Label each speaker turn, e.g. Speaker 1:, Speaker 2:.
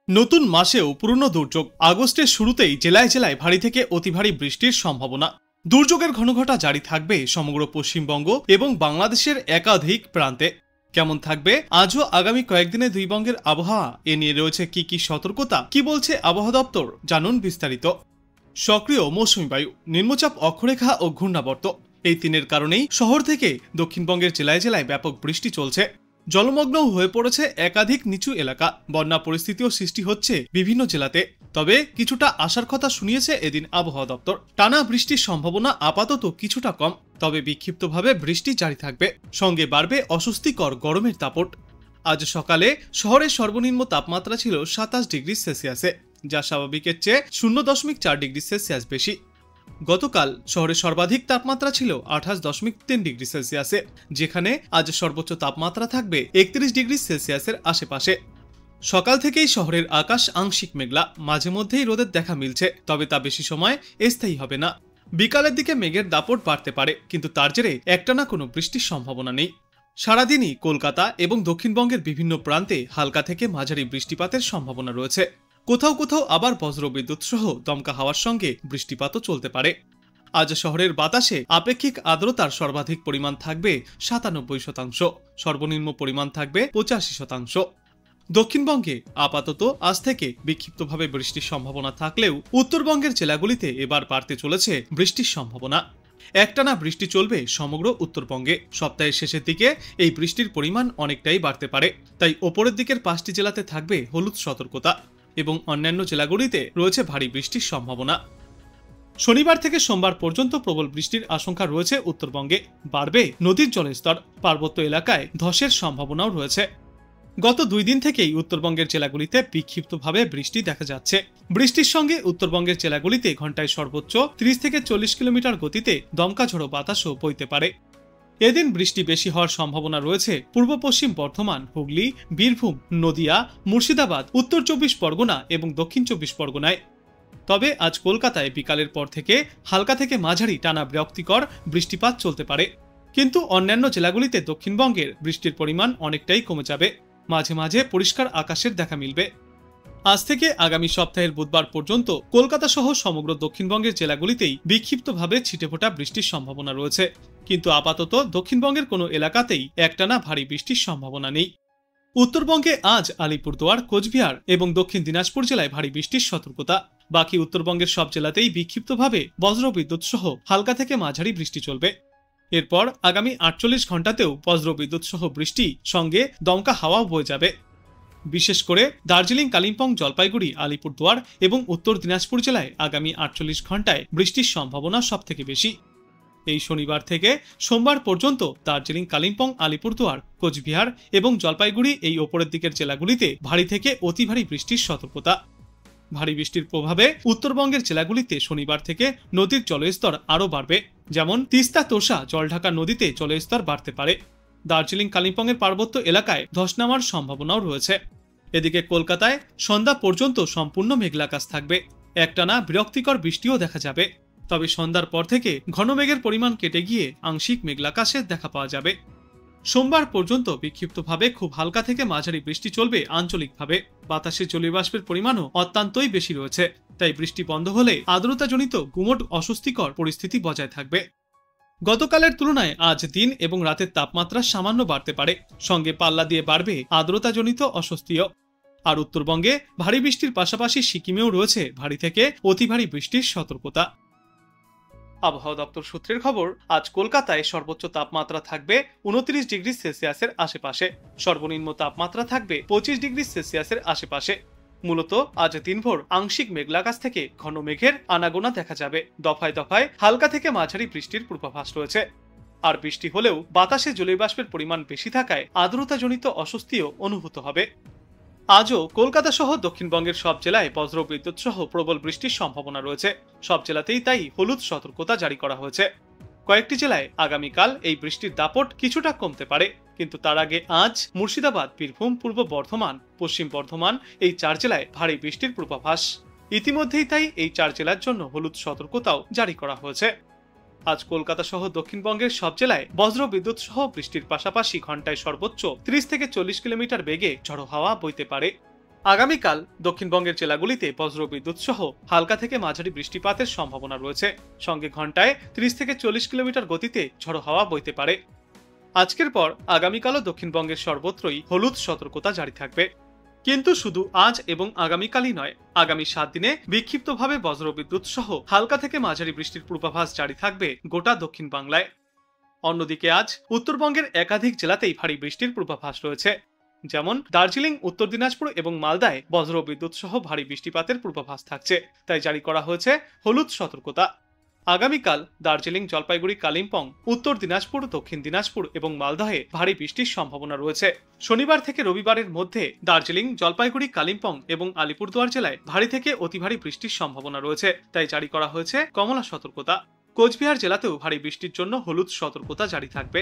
Speaker 1: নতুন মাসেও পুরনো দুর্যোগ। আগস্টের শুরুতেই জেলায় জেলায় ভারী থেকে অতি ভারী বৃষ্টির সম্ভাবনা। দুর্যোগের ঘনঘটা জারি থাকবে সমগ্র পশ্চিমবঙ্গ এবং বাংলাদেশের একাধিক প্রান্তে। কেমন থাকবে আজও আগামী কয়েকদিনে দুই বঙ্গের আবহাওয়া, এ নিয়ে রয়েছে কি কি সতর্কতা, কি বলছে আবহাওয়া দপ্তর, জানুন বিস্তারিত। সক্রিয় মৌসুমী বায়ু, নিম্নচাপ অক্ষরেখা ও ঘূর্ণাবর্ত, এই তিনের কারণেই শহর থেকে দক্ষিণবঙ্গের জেলায় জেলায় ব্যাপক বৃষ্টি চলছে। জলমগ্ন হয়ে পড়েছে একাধিক নিচু এলাকা, বন্যা পরিস্থিতিও সৃষ্টি হচ্ছে বিভিন্ন জেলাতে। তবে কিছুটা আশার কথা শুনিয়েছে এদিন আবহাওয়া দপ্তর। টানা বৃষ্টির সম্ভাবনা আপাতত কিছুটা কম, তবে বিক্ষিপ্তভাবে বৃষ্টি জারি থাকবে, সঙ্গে বাড়বে অস্বস্তিকর গরমের দাপট। আজ সকালে শহরের সর্বনিম্ন তাপমাত্রা ছিল 27 ডিগ্রি সেলসিয়াসে, যা স্বাভাবিকের চেয়ে 0.4 ডিগ্রি সেলসিয়াস বেশি। গতকাল শহরের সর্বাধিক তাপমাত্রা ছিল 28.3 ডিগ্রি সেলসিয়াসে, যেখানে আজ সর্বোচ্চ তাপমাত্রা থাকবে 31 ডিগ্রি সেলসিয়াসের আশেপাশে। সকাল থেকেই শহরের আকাশ আংশিক মেঘলা, মাঝে মধ্যেই রোদের দেখা মিলছে, তবে তা বেশি সময় স্থায়ী হবে না। বিকালের দিকে মেঘের দাপট বাড়তে পারে, কিন্তু তার জেরে একটানা কোনো বৃষ্টির সম্ভাবনা নেই। সারাদিনই কলকাতা এবং দক্ষিণবঙ্গের বিভিন্ন প্রান্তে হালকা থেকে মাঝারি বৃষ্টিপাতের সম্ভাবনা রয়েছে। কোথাও কোথাও আবার বজ্রবিদ্যুৎ সহ দমকা হাওয়ার সঙ্গে বৃষ্টিপাতও চলতে পারে। আজ শহরের বাতাসে আপেক্ষিক আর্দ্রতার সর্বাধিক পরিমাণ থাকবে 97%, সর্বনিম্ন পরিমাণ থাকবে 85%। দক্ষিণবঙ্গে আপাতত আজ থেকে বিক্ষিপ্তভাবে বৃষ্টির সম্ভাবনা থাকলেও উত্তরবঙ্গের জেলাগুলিতে এবার বাড়তে চলেছে বৃষ্টির সম্ভাবনা। একটানা বৃষ্টি চলবে সমগ্র উত্তরবঙ্গে। সপ্তাহের শেষের দিকে এই বৃষ্টির পরিমাণ অনেকটাই বাড়তে পারে, তাই ওপরের দিকের 5টি জেলাতে থাকবে হলুদ সতর্কতা এবং অন্যান্য জেলাগুলিতে রয়েছে ভারী বৃষ্টির সম্ভাবনা। শনিবার থেকে সোমবার পর্যন্ত প্রবল বৃষ্টির আশঙ্কা রয়েছে উত্তরবঙ্গে। বাড়বে নদীর জলস্তর, পার্বত্য এলাকায় ধসের সম্ভাবনাও রয়েছে। গত 2 দিন থেকেই উত্তরবঙ্গের জেলাগুলিতে বিক্ষিপ্তভাবে বৃষ্টি দেখা যাচ্ছে। বৃষ্টির সঙ্গে উত্তরবঙ্গের জেলাগুলিতে ঘন্টায় সর্বোচ্চ 30 থেকে 40 কিলোমিটার গতিতে দমকা ঝোড়ো বাতাসও বইতে পারে। এদিন বৃষ্টি বেশি হওয়ার সম্ভাবনা রয়েছে পূর্ব পশ্চিম বর্ধমান, হুগলি, বীরভূম, নদিয়া, মুর্শিদাবাদ, উত্তর 24 পরগনা এবং দক্ষিণ 24 পরগনায়। তবে আজ কলকাতায় বিকালের পর থেকে হালকা থেকে মাঝারি টানা বিরক্তিকর বৃষ্টিপাত চলতে পারে, কিন্তু অন্যান্য জেলাগুলিতে দক্ষিণবঙ্গের বৃষ্টির পরিমাণ অনেকটাই কমে যাবে। মাঝে মাঝে পরিষ্কার আকাশের দেখা মিলবে। আজ থেকে আগামী সপ্তাহের বুধবার পর্যন্ত কলকাতা সহ সমগ্র দক্ষিণবঙ্গের জেলাগুলিতেই বিক্ষিপ্তভাবে ছিটেফোঁটা বৃষ্টির সম্ভাবনা রয়েছে, কিন্তু আপাতত দক্ষিণবঙ্গের কোনো এলাকাতেই একটানা ভারী বৃষ্টির সম্ভাবনা নেই। উত্তরবঙ্গে আজ আলিপুরদুয়ার, কোচবিহার এবং দক্ষিণ দিনাজপুর জেলায় ভারী বৃষ্টির সতর্কতা। বাকি উত্তরবঙ্গের সব জেলাতেই বিক্ষিপ্তভাবে বজ্রবিদ্যুৎ সহ হালকা থেকে মাঝারি বৃষ্টি চলবে। এরপর আগামী 48 ঘন্টাতেও বজ্রবিদ্যুৎ সহ বৃষ্টি সঙ্গে দমকা হাওয়াও বয়ে যাবে। বিশেষ করে দার্জিলিং, কালিম্পং, জলপাইগুড়ি, আলিপুরদুয়ার এবং উত্তর দিনাজপুর জেলায় আগামী 48 ঘন্টায় বৃষ্টির সম্ভাবনা সবথেকে বেশি। এই শনিবার থেকে সোমবার পর্যন্ত দার্জিলিং, কালিম্পং, আলিপুরদুয়ার, কোচবিহার এবং জলপাইগুড়ি এই ওপরের দিকের জেলাগুলিতে ভারী থেকে অতি ভারী বৃষ্টির সতর্কতা। ভারী বৃষ্টির প্রভাবে উত্তরবঙ্গের জেলাগুলিতে শনিবার থেকে নদীর জলস্তর আরও বাড়বে, যেমন তিস্তা, তোষা, জলঢাকা নদীতে জলস্তর বাড়তে পারে। দার্জিলিং, কালিম্পংয়ের পার্বত্য এলাকায় ধস নামার সম্ভাবনাও রয়েছে। এদিকে কলকাতায় সন্ধ্যা পর্যন্ত সম্পূর্ণ মেঘলা আকাশ থাকবে, একটানা বিরক্তিকর বৃষ্টিও দেখা যাবে। তবে সন্ধ্যার পর থেকে ঘন মেঘের পরিমাণ কেটে গিয়ে আংশিক মেঘলা আকাশের দেখা পাওয়া যাবে। সোমবার পর্যন্ত বিক্ষিপ্তভাবে খুব হালকা থেকে মাঝারি বৃষ্টি চলবে আঞ্চলিকভাবে। বাতাসে জলীয়বাষ্পের পরিমাণও অত্যন্তই বেশি রয়েছে, তাই বৃষ্টি বন্ধ হলে আর্দ্রতাজনিত গুমোট অস্বস্তিকর পরিস্থিতি বজায় থাকবে। গতকালের তুলনায় আজ দিন এবং রাতের তাপমাত্রা সামান্য বাড়তে পারে, সঙ্গে পাল্লা দিয়ে বাড়বে আর্দ্রতাজনিত অস্বস্তিও। আর উত্তরবঙ্গে ভারী বৃষ্টির পাশাপাশি সিকিমেও রয়েছে ভারী থেকে অতি ভারী বৃষ্টির সতর্কতা। আবহাওয়া দপ্তর সূত্রের খবর, আজ কলকাতায় সর্বোচ্চ তাপমাত্রা থাকবে 29 ডিগ্রি সেলসিয়াসের আশেপাশে, সর্বনিম্ন তাপমাত্রা থাকবে 25 ডিগ্রি সেলসিয়াসের আশেপাশে। মূলত আজ দিনভর আংশিক মেঘলা আকাশ থেকে ঘন মেঘের আনাগোনা দেখা যাবে। দফায় দফায় হালকা থেকে মাঝারি বৃষ্টির পূর্বাভাস রয়েছে। আর বৃষ্টি হলেও বাতাসে জলীয়বাষ্পের পরিমাণ বেশি থাকায় আর্দ্রতাজনিত অস্বস্তিও অনুভূত হবে। আজও কলকাতা সহ দক্ষিণবঙ্গের সব জেলায় বজ্রবিদ্যুৎ সহ প্রবল বৃষ্টির সম্ভাবনা রয়েছে। সব জেলাতেই তাই হলুদ সতর্কতা জারি করা হয়েছে। কয়েকটি জেলায় আগামীকাল এই বৃষ্টির দাপট কিছুটা কমতে পারে, কিন্তু তার আগে আজ মুর্শিদাবাদ, বীরভূম, পূর্ব বর্ধমান, পশ্চিম বর্ধমান এই 4 জেলায় ভারী বৃষ্টির পূর্বাভাস। ইতিমধ্যেই তাই এই 4 জেলার জন্য হলুদ সতর্কতাও জারি করা হয়েছে। আজ কলকাতা সহ দক্ষিণবঙ্গের সব জেলায় বজ্রবিদ্যুৎ সহ বৃষ্টির পাশাপাশি ঘন্টায় সর্বোচ্চ 30 থেকে 40 কিলোমিটার বেগে ঝড়ো হাওয়া বইতে পারে। আগামীকাল দক্ষিণবঙ্গের জেলাগুলিতে বজ্রবিদ্যুৎ সহ হালকা থেকে মাঝারি বৃষ্টিপাতের সম্ভাবনা রয়েছে। সঙ্গে ঘন্টায় 30 থেকে 40 কিলোমিটার গতিতে ঝড়ো হাওয়া বইতে পারে। আজকের পর আগামীকালও দক্ষিণবঙ্গের সর্বত্রই হলুদ সতর্কতা জারি থাকবে। কিন্তু শুধু আজ এবং আগামীকালই নয়, আগামী 7 দিনে বিক্ষিপ্তভাবে বজ্রবিদ্যুৎ সহ হালকা থেকে মাঝারি বৃষ্টির পূর্বাভাস জারি থাকবে গোটা দক্ষিণ বাংলায়। অন্যদিকে আজ উত্তরবঙ্গের একাধিক জেলাতেই ভারী বৃষ্টির পূর্বাভাস রয়েছে। যেমন দার্জিলিং, উত্তর দিনাজপুর এবং মালদায় বজ্রবিদ্যুৎ সহ ভারী বৃষ্টিপাতের পূর্বাভাস থাকছে, তাই জারি করা হয়েছে হলুদ সতর্কতা। আগামীকাল দার্জিলিং, জলপাইগুড়ি, কালিম্পং, উত্তর দিনাজপুর, দক্ষিণ দিনাজপুর এবং মালদহে ভারী বৃষ্টির সম্ভাবনা রয়েছে। শনিবার থেকে রবিবারের মধ্যে দার্জিলিং, জলপাইগুড়ি, কালিম্পং এবং আলিপুরদুয়ার জেলায় ভারী থেকে অতি ভারী বৃষ্টির সম্ভাবনা রয়েছে, তাই জারি করা হয়েছে কমলা সতর্কতা। কোচবিহার জেলাতেও ভারী বৃষ্টির জন্য হলুদ সতর্কতা জারি থাকবে।